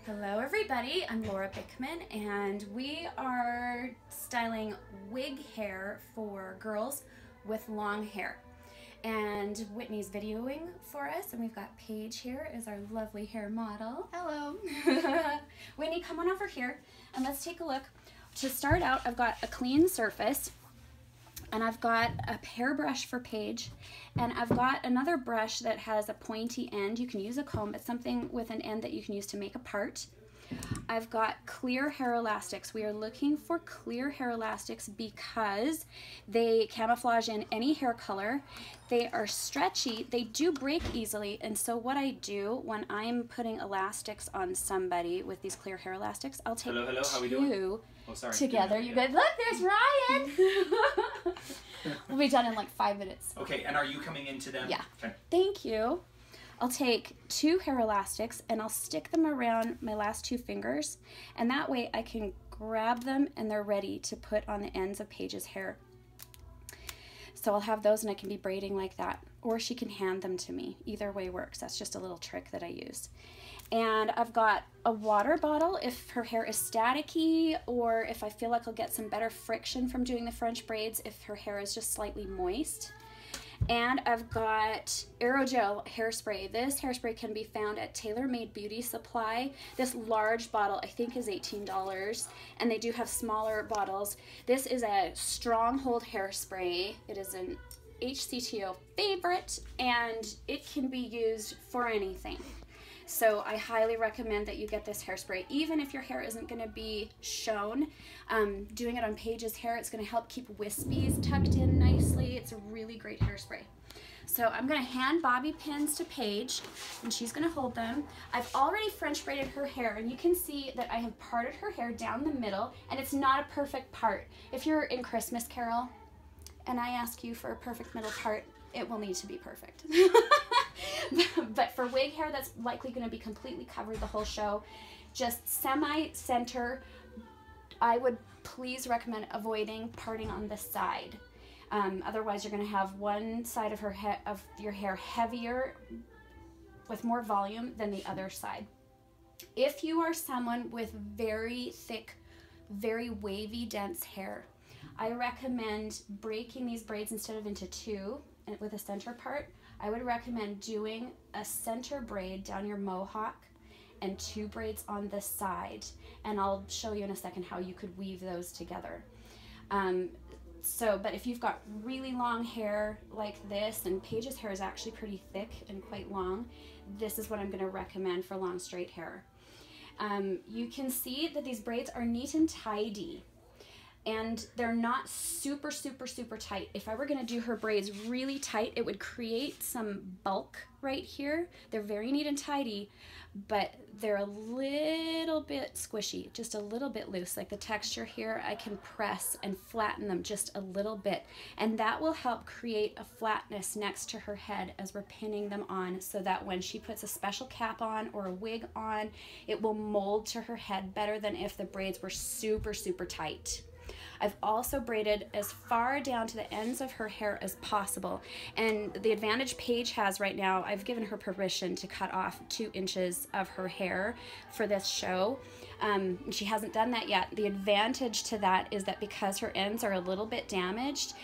Hello everybody, I'm Laura Bickman and we are styling wig hair for girls with long hair. And Whitney's videoing for us, and we've got Paige here as our lovely hair model. Hello. Whitney, come on over here and let's take a look. To start out, I've got a clean surface and I've got a hairbrush for Paige, and I've got another brush that has a pointy end. You can use a comb, but something with an end that you can use to make a part. I've got clear hair elastics. We are looking for clear hair elastics because they camouflage in any hair color. They are stretchy, they do break easily, and so what I do when I'm putting elastics on somebody with these clear hair elastics, I'll take two together. You good? Look, there's Ryan! We'll be done in like 5 minutes. Okay, and are you coming into them? Yeah. Okay. Thank you. I'll take 2 hair elastics and I'll stick them around my last 2 fingers, and that way I can grab them and they're ready to put on the ends of Paige's hair. So I'll have those and I can be braiding like that, or she can hand them to me. Either way works. That's just a little trick that I use. And I've got a water bottle if her hair is staticky, or if I feel like I'll get some better friction from doing the French braids if her hair is just slightly moist. And I've got aerogel hairspray. This hairspray can be found at Tailor Made Beauty Supply. This large bottle I think is $18, and they do have smaller bottles. This is a Stronghold hairspray. It is an HCTO favorite, and it can be used for anything. So I highly recommend that you get this hairspray, even if your hair isn't going to be shown. Doing it on Paige's hair, it's going to help keep wispies tucked in nicely. It's a really great hairspray. So I'm going to hand bobby pins to Paige, and she's going to hold them. I've already French braided her hair, and you can see that I have parted her hair down the middle, and it's not a perfect part. If you're in Christmas Carol and I ask you for a perfect middle part, it will need to be perfect. But for wig hair that's likely going to be completely covered the whole show, just semi-center. I would please recommend avoiding parting on the side. Otherwise you're going to have one side of your hair heavier with more volume than the other side. If you are someone with very thick, very wavy, dense hair, I recommend breaking these braids instead of into 2 with a center part. I would recommend doing a center braid down your mohawk and 2 braids on the side, and I'll show you in a second how you could weave those together. But if you've got really long hair like this, and Paige's hair is actually pretty thick and quite long, this is what I'm going to recommend for long straight hair. You can see that these braids are neat and tidy, and they're not super tight. If I were going to do her braids really tight, it would create some bulk right here. They're very neat and tidy, but they're a little bit squishy, just a little bit loose. Like the texture here, I can press and flatten them just a little bit, and that will help create a flatness next to her head as we're pinning them on, so that when she puts a special cap on or a wig on, it will mold to her head better than if the braids were super tight. I've also braided as far down to the ends of her hair as possible, and the advantage Paige has right now, I've given her permission to cut off 2 inches of her hair for this show. She hasn't done that yet. The advantage to that is that because her ends are a little bit damaged,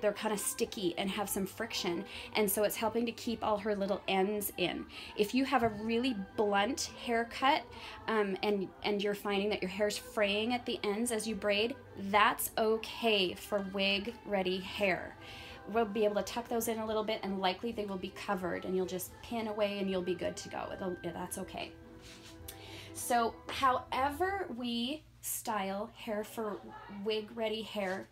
they're kind of sticky and have some friction, and so it's helping to keep all her little ends in. If you have a really blunt haircut and you're finding that your hair's fraying at the ends as you braid, that's okay for wig ready hair. We'll be able to tuck those in a little bit, and likely they will be covered, and you'll just pin away and you'll be good to go. That's okay. So however we style hair for wig ready hair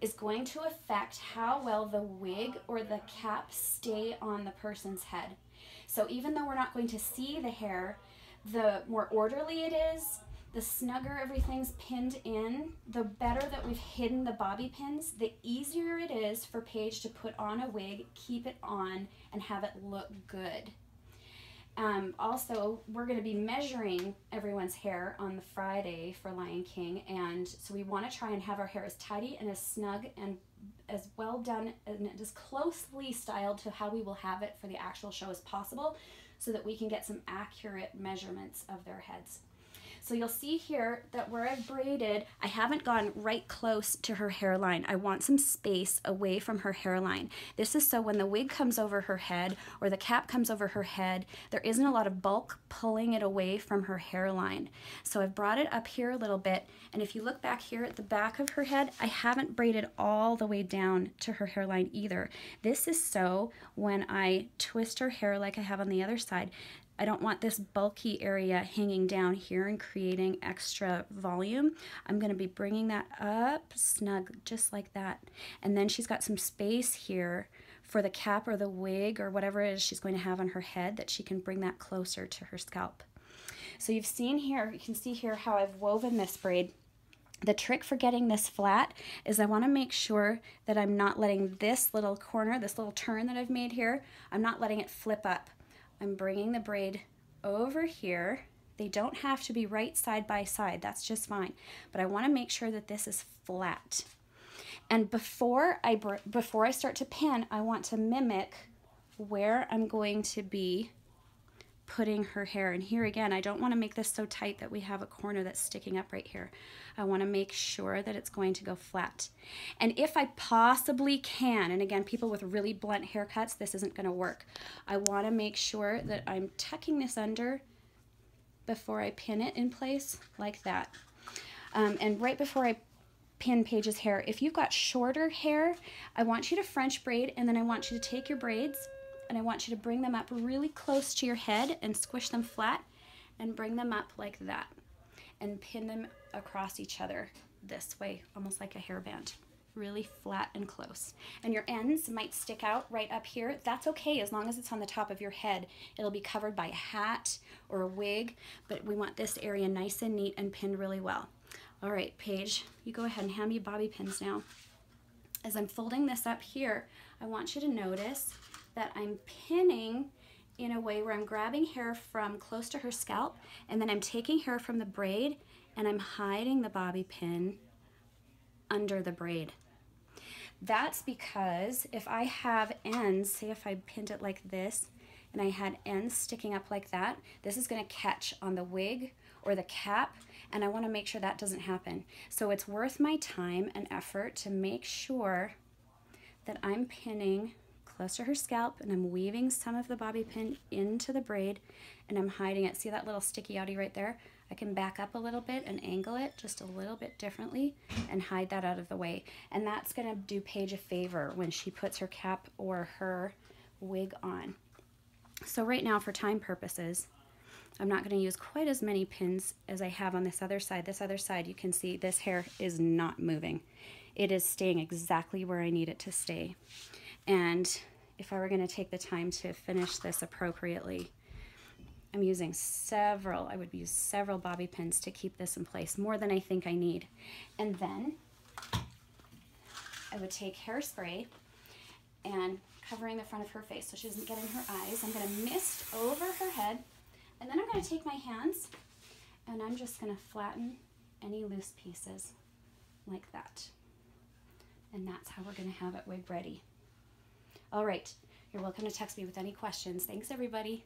is going to affect how well the wig or the cap stay on the person's head. So even though we're not going to see the hair, the more orderly it is, the snugger everything's pinned in, the better that we've hidden the bobby pins, the easier it is for Paige to put on a wig, keep it on, and have it look good. Also, we're going to be measuring everyone's hair on the Friday for Lion King, and so we want to try and have our hair as tidy and as snug and as well done and as closely styled to how we will have it for the actual show as possible, so that we can get some accurate measurements of their heads. So you'll see here that where I've braided, I haven't gone right close to her hairline. I want some space away from her hairline. This is so when the wig comes over her head or the cap comes over her head, there isn't a lot of bulk pulling it away from her hairline. So I've brought it up here a little bit, and if you look back here at the back of her head, I haven't braided all the way down to her hairline either. This is so when I twist her hair like I have on the other side, I don't want this bulky area hanging down here and creating extra volume. I'm going to be bringing that up snug just like that. And then she's got some space here for the cap or the wig or whatever it is she's going to have on her head that she can bring that closer to her scalp. So you've seen here, you can see here how I've woven this braid. The trick for getting this flat is I want to make sure that I'm not letting this little corner, this little turn that I've made here, I'm not letting it flip up. I'm bringing the braid over here. They don't have to be right side by side, that's just fine. But I want to make sure that this is flat. And before I start to pin, I want to mimic where I'm going to be putting her hair. And here again, I don't want to make this so tight that we have a corner that's sticking up right here. I want to make sure that it's going to go flat. And if I possibly can, and again, people with really blunt haircuts, this isn't going to work. I want to make sure that I'm tucking this under before I pin it in place like that. And right before I pin Paige's hair, if you've got shorter hair, I want you to French braid, and then I want you to take your braids and I want you to bring them up really close to your head and squish them flat and bring them up like that and pin them across each other this way, almost like a hairband, really flat and close. And your ends might stick out right up here. That's okay as long as it's on the top of your head. It'll be covered by a hat or a wig, but we want this area nice and neat and pinned really well. All right, Paige, you go ahead and hand me bobby pins now. As I'm folding this up here, I want you to notice that I'm pinning in a way where I'm grabbing hair from close to her scalp, and then I'm taking hair from the braid and I'm hiding the bobby pin under the braid. That's because if I have ends, say if I pinned it like this and I had ends sticking up like that, this is going to catch on the wig or the cap, and I want to make sure that doesn't happen. So it's worth my time and effort to make sure that I'm pinning close to her scalp and I'm weaving some of the bobby pin into the braid and I'm hiding it. See that little sticky outie right there? I can back up a little bit and angle it just a little bit differently and hide that out of the way. And that's going to do Paige a favor when she puts her cap or her wig on. So right now, for time purposes, I'm not going to use quite as many pins as I have on this other side. This other side, you can see this hair is not moving. It is staying exactly where I need it to stay. And if I were going to take the time to finish this appropriately, I'm using I would use several bobby pins to keep this in place, more than I think I need. And then I would take hairspray and covering the front of her face so she doesn't get in her eyes. I'm going to mist over her head, and then I'm going to take my hands and I'm just going to flatten any loose pieces like that. And that's how we're going to have it wig ready. All right, you're welcome to text me with any questions. Thanks, everybody.